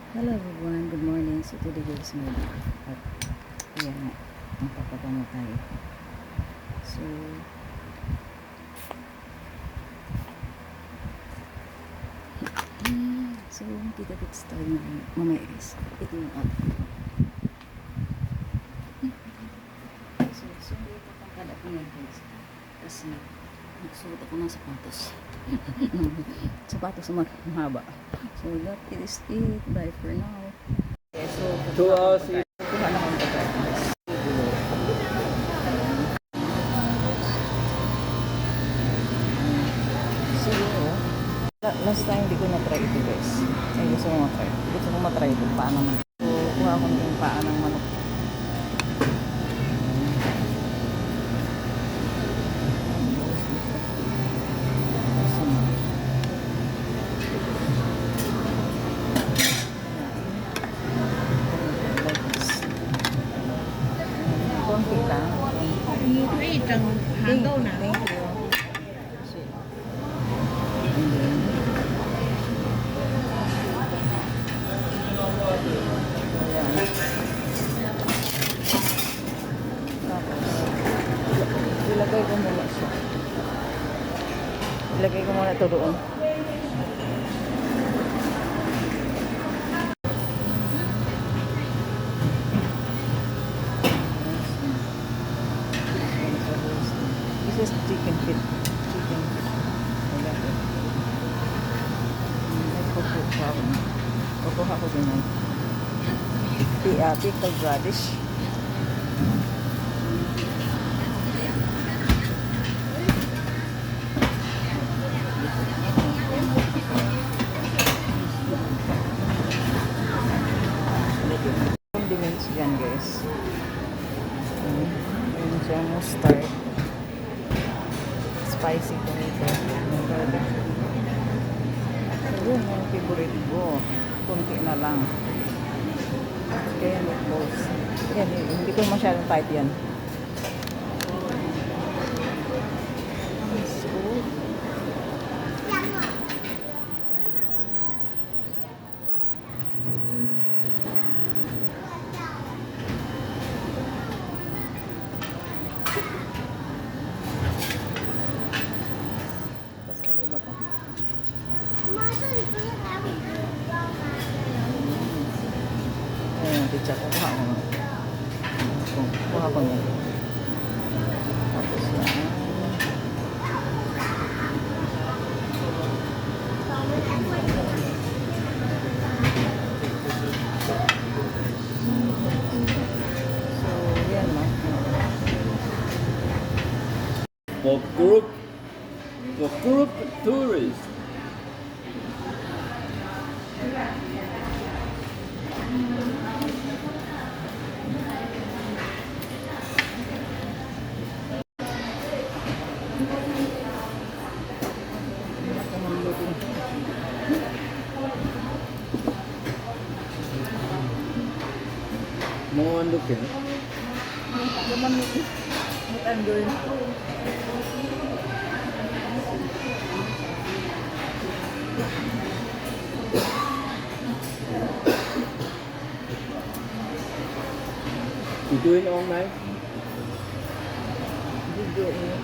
Hello everyone, good morning. So today guys may at kaya nga magpapabango tayo. So kita-kits tayo mamaya guys. Ito yung outfit. So ito pang kada ko yan guys. Kasi nagsuot ako ng sapatos. Sapatos na mahaba. So that is it. Bye for now. Okay, so 2 hours. kuha na akong pagkain guys. Last time di ko na-try ito guys. Ay gusto ko ma-try. Gusto ko ma-try ito paa ng manok. So kuha ko yung paa ng manok. Konti lang. 你可以整韩豆呢。 Thank you. Ilagay ko muna siya. Ilagay ko muna ito doon. This is chicken feet. Chicken feet. Kukuha ko din ng pickled radish. Condiments dyan guys. Ayun siya, mustard, spicy tomato, garlic. Ayun yung favorite ko. Kunti na lang. Kaya meatballs. Yan, hindi ko masyadong tight yan. So, tapos ano ba pa? Ayan, teacher, kuha ko. Kuha ko yan. Tapos yan. So, yan na. For group tourists. More looking. What I'm doing. You do it all night? Video ini.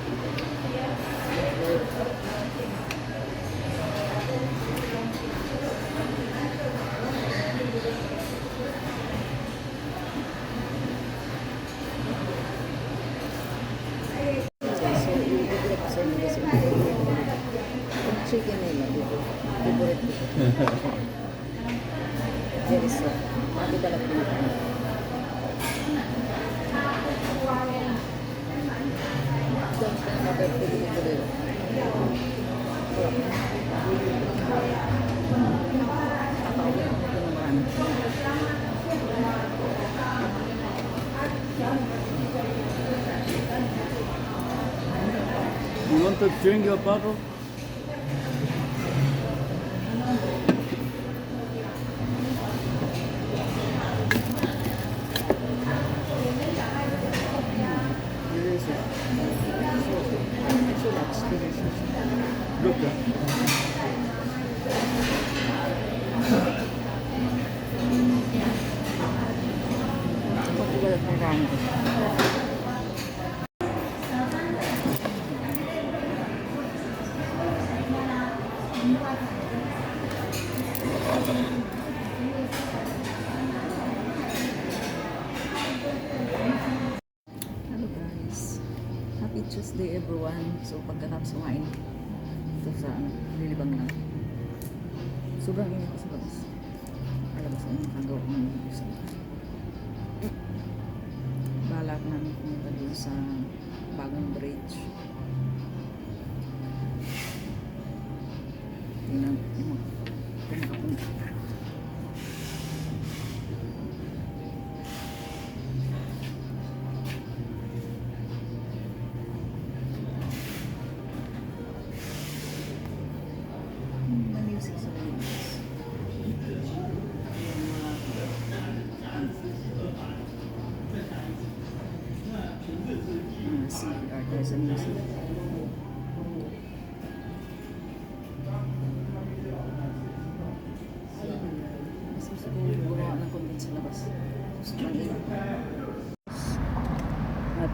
Chicken nila dito. Favorite ko. Very soft. Abi dalat dito. You want to drink your bottle? Look. karne. Hello guys. Happy Tuesday everyone. So pagkatapos kumain ito sa lilibang lang. Sobrang init ko sa labas. Alabas ang nakagawa ko ng video sa labas. Balak namin pumunta doon sa bagong bridge. Tingnan mo kung makapunta. Music sa labas. CR, there's a music. Mas gusto ko gumawa ng content sa labas. Sobrang init.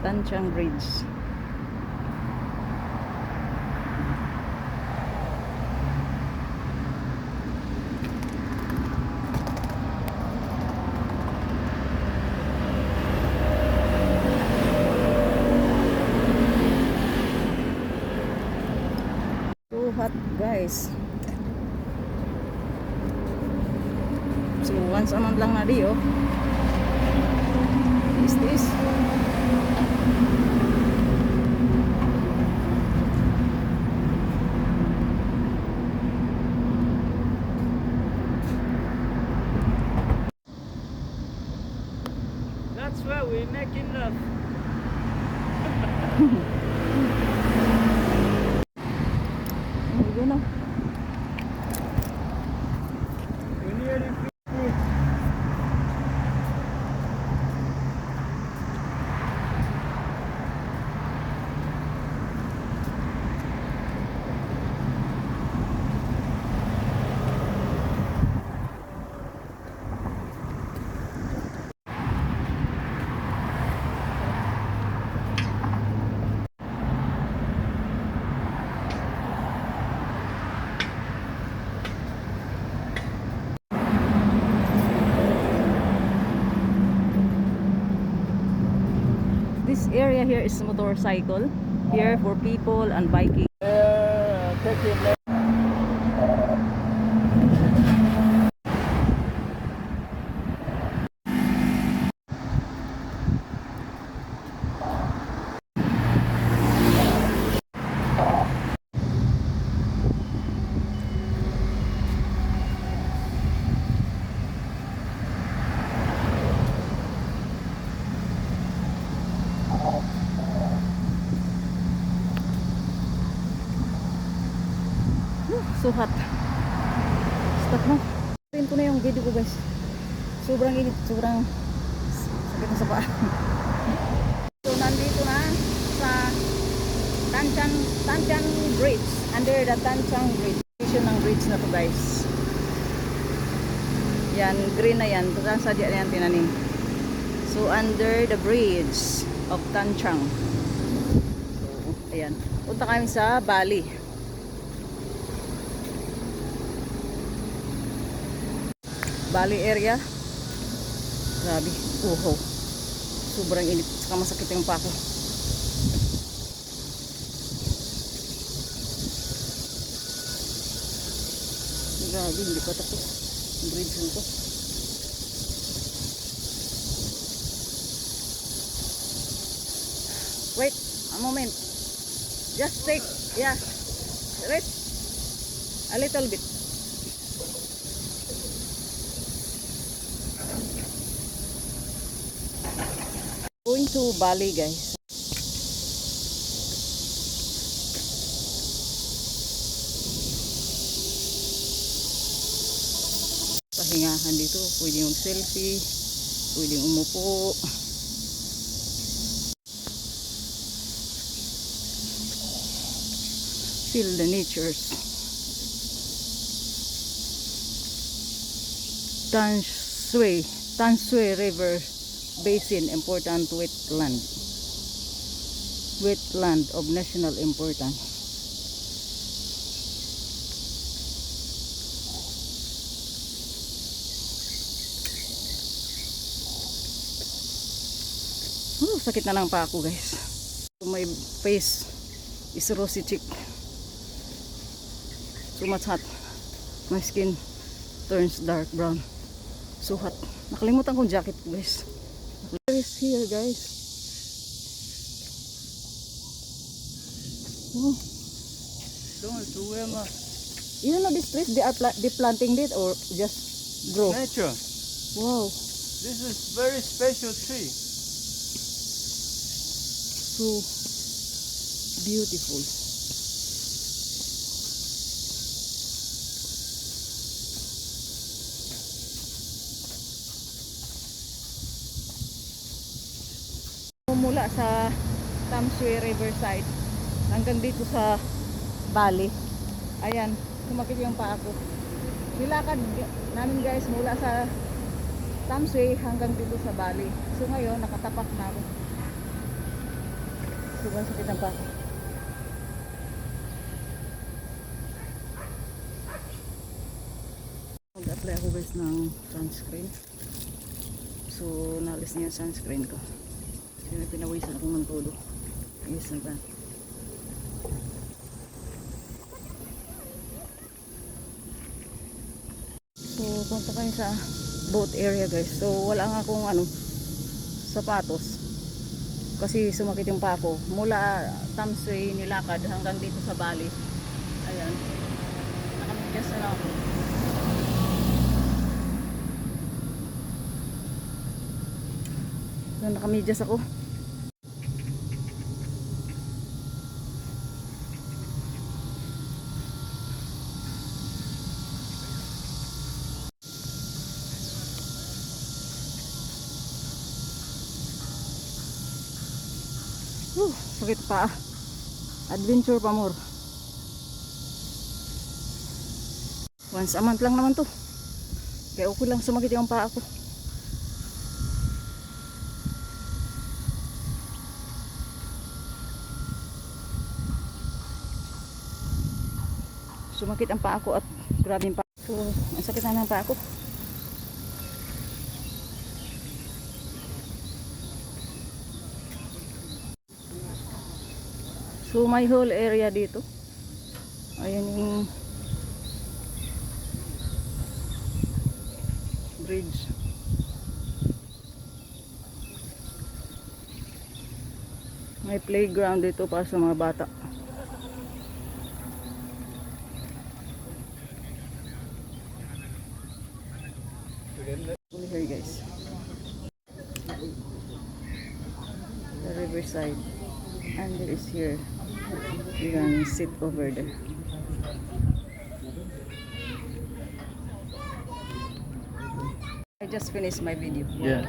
Tanchang Bridge. Hot guys. So once a month lang na di oh. Is this? That's why we're making love. You know. We're nearly finished. This area here is motorcycle. Here for people and biking. Taking left. So hot. Stop na. Rin ko na yung video ko guys. Sobrang init. Sobrang sakit na sa paa. So nandito na sa Tanchang Bridge. Under the Tanchang Bridge. Station ng bridge na to guys. Yan. Green na yan. Tugang sadya na yan tinanim. So under the bridge of Tanchang. So ayan. Punta kami sa Bali. Bali area. Grabe, uho. Sobrang init, saka masakit yung pako. Grabe, hindi pa tapos ang bridge nito. Wait, a moment. Just take, yeah, rest a little bit. Going to Bali guys. Pahingahan dito, pwede mag selfie, pwede umupo. Feel the natures. Tamsui River basin, important wetland of national importance. Sakit na lang pa ako, guys. My face is rosy cheek. So much hot. My skin turns dark brown. So hot. Nakalimutan kong jacket ko, guys. Is here, guys. Oh. Don't to wear mask. You know this trees, they planting it or just grow? Nature. Wow. This is very special tree. So beautiful. Mula sa Tamsui Riverside hanggang dito sa Bali. Ayan, sumakit yung paa ko. Nilakad namin, guys, mula sa Tamsui hanggang dito sa Bali. So ngayon nakatapak na ako. Sobrang sakit ang paa ko. Mag-apply ako, guys, ng sunscreen. So naalis niya yung sunscreen ko. Kaya pinawisan ako ng todo. Ayos na ba? So punta kami sa boat area, guys. So wala nga akong sapatos. Kasi sumakit yung paa ko. Mula Tamsui nilakad hanggang dito sa Bali. Ayan. Nakamidyas na lang ako. So nakamidyas ako. Sakit pa. Adventure pa more. Once a month lang naman to. Kaya okay lang sumakit yung paa ko. Sumakit ang paa ko at grabe yung paa. So, ang sakit na ng paa ko. So my whole area dito. Ayan yung bridge. May playground dito para sa mga bata. Here, guys. The riverside. And there is here. You can sit over there. I just finished my video. Yeah.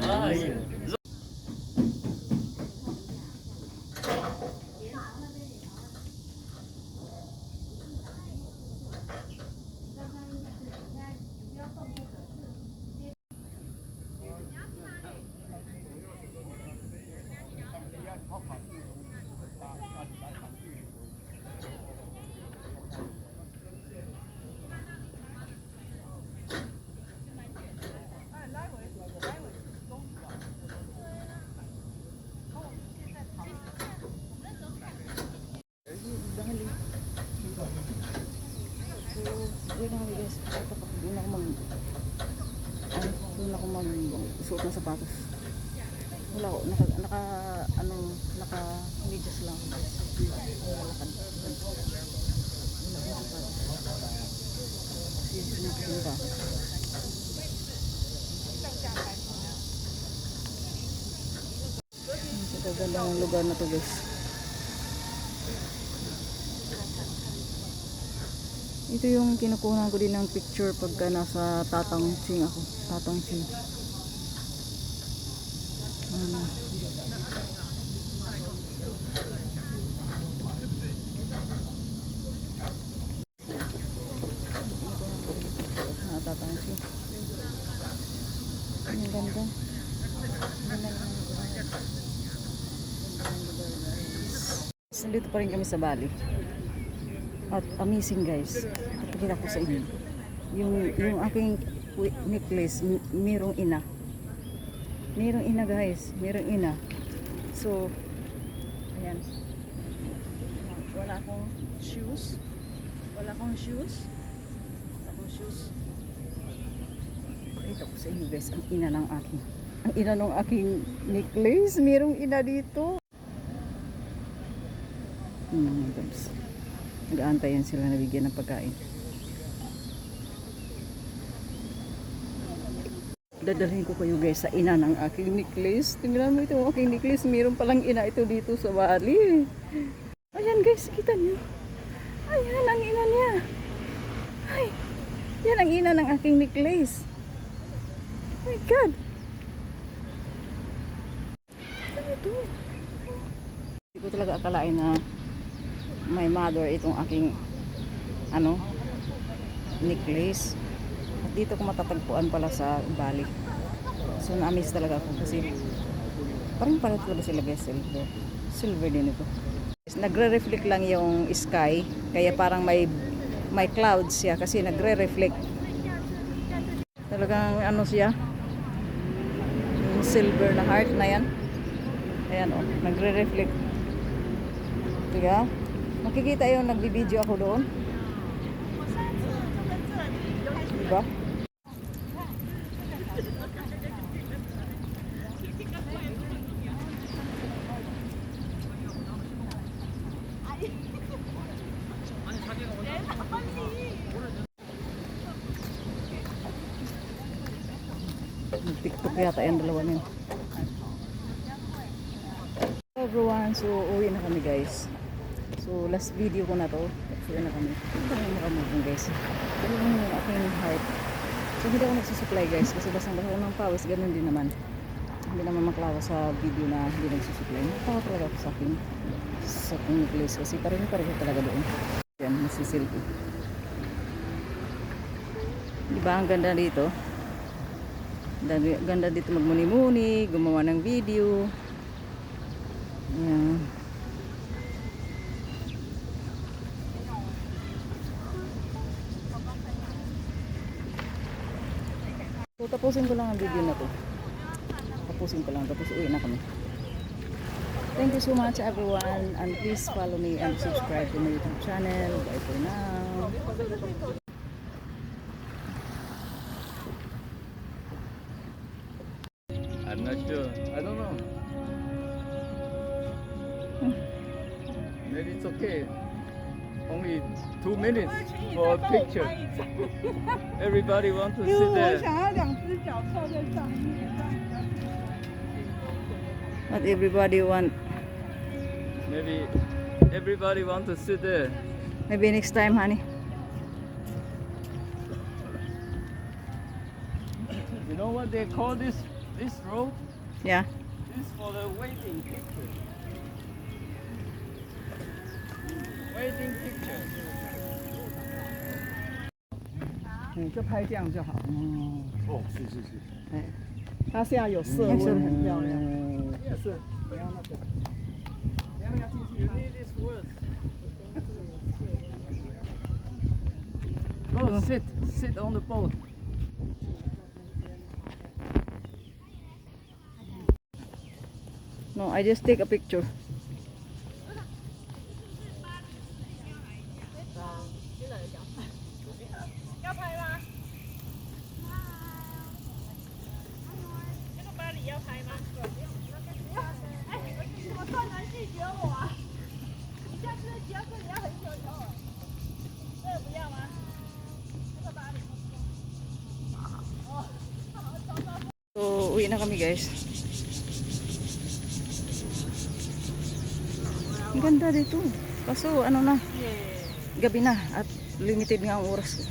Ah, yeah. Suot na sapatos. Wala ko, naka medyas lang ako, guys. Wala lakad. Wala akong sapatos. Kasi sumakit yung ba. Sa kagandang lugar na to, guys. Ito yung kinukunan ko din ng picture pagka nasa Tatangching ako. Tatangching. Nandito pa rin kami sa Bali. At amazing guys. Ipakita ko sa inyo. Yung aking necklace, merong ina. Merong ina guys. Merong ina. So, ayan. Wala akong shoes. Wala akong shoes. Wala akong shoes. Ipakita ko sa inyo guys. Ang ina ng aking. Ang ina ng aking necklace. Merong ina dito. Guys. Nag-aantayan sila na bigyan ng pagkain. Dadalhin ko kayo guys sa ina ng aking necklace. Tingnan mo ito, aking necklace. Meron palang ina ito dito sa Bali. Ayan guys, kita niyo. Ayan ang ina niya. Ay, yan ang ina ng aking necklace. Oh my God. Ano ito? Hindi ko talaga akalain na my mother itong aking necklace. At dito ko matatagpuan pala sa Bali. So na-amaze talaga ako kasi parang talaga sila guys, silver din ito. Nagre-reflect lang yung sky kaya parang may clouds siya kasi nagre-reflect. Talagang siya, yung silver na heart na yan. Ayan nagre-reflect. Diba? Makikita yung nagbibideo ako doon. Diba? TikTok yata yung dalawa niyo. Everyone, so uwi na kami guys. So last video ko na to. Uwi na kami. Ito na yung makamove guys. Ito yung aking heart. So hindi ako nagsusupply guys kasi basang-basa ng pawis, ganun din naman. Hindi naman maklawa sa video na hindi nagsusupply. Natawa talaga ako sa aking necklace kasi pareho talaga doon. Yan, nasisilpi. Diba ang ganda dito? Ganda dito magmuni-muni, gumawa ng video. Yan. So tapusin ko lang ang video na to. Tapusin ko lang, tapos uwi na kami. Thank you so much everyone, and please follow me and subscribe to my YouTube channel. Bye for now. I'm not sure. I don't know. Maybe it's okay. Only 2 minutes for a picture. Everybody wants to sit there. What everybody want? Maybe everybody wants to sit there. Maybe next time, honey. You know what they call this road? Yeah. This is for the waiting picture. Waiting picture. 就拍这样就好。哦，是是是。哎，它现在有色温，很漂亮。是，不要那个。不要那个进去。 You need this word. Go sit on the boat. No, I just take a picture. So, uwi na kami guys. Ang ganda dito. Kaso ano na, gabi na at limited nga ang oras ko.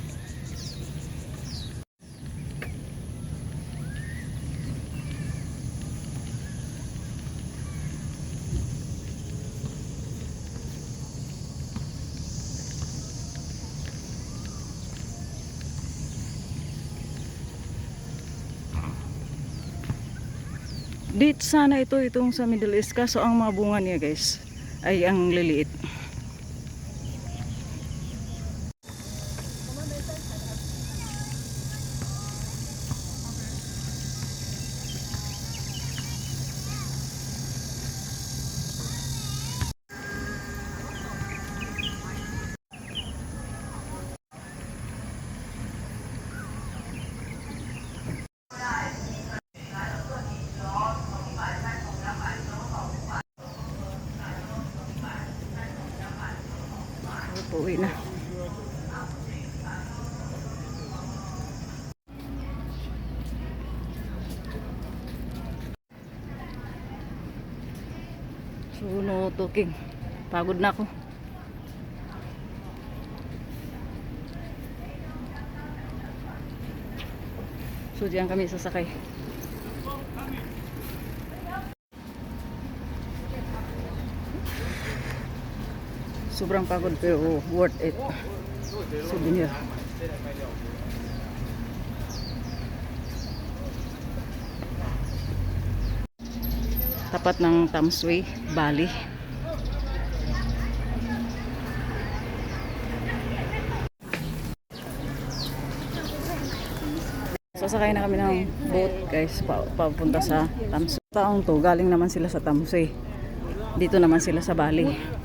Date sana itong sa Middle East kaso ang mga bunga niya guys ay ang liliit. Uwi na. So, no talking. Pagod na ako. So, diyan kami sasakay. Sobrang pagod pero worth it. Souvenir. Tapat ng Tamsui, Bali. Sasakay na kami ng boat guys papunta sa Tamsui. Taong to, galing naman sila sa Tamsui. Dito naman sila sa Bali.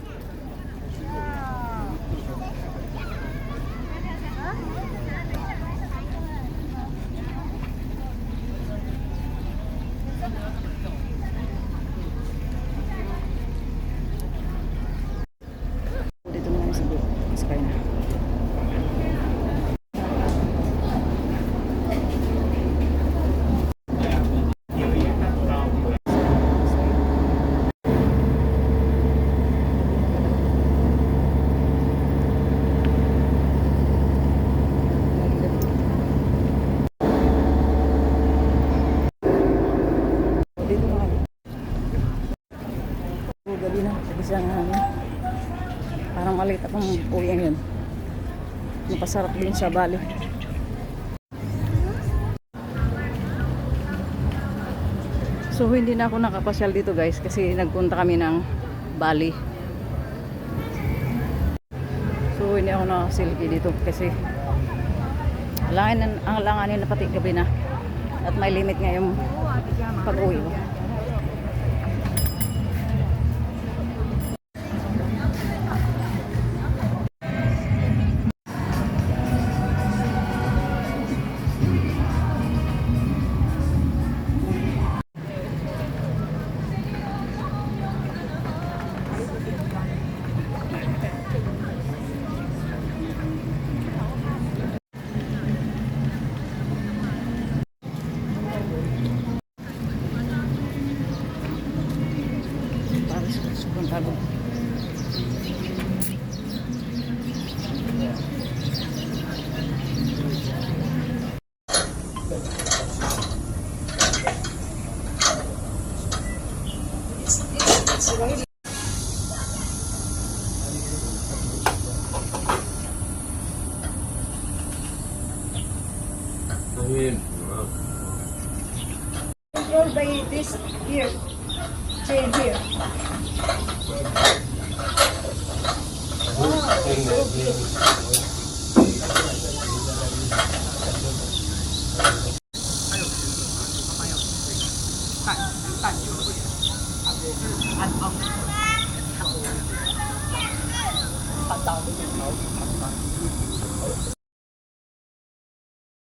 Dito naman sa boat. Sasakay na. Dito na kami. Gabi na. Isang parang maliit akong uwi ngayon. Napasarap din sa Bali. So hindi na ako nakapasyal dito guys kasi nagpunta kami ng Bali. So hindi ako nakasilgi dito kasi ang alanganin na pati gabi na at may limit nga yung pag-uwi ko. Sobrang pagod. Control by this here. Chain here.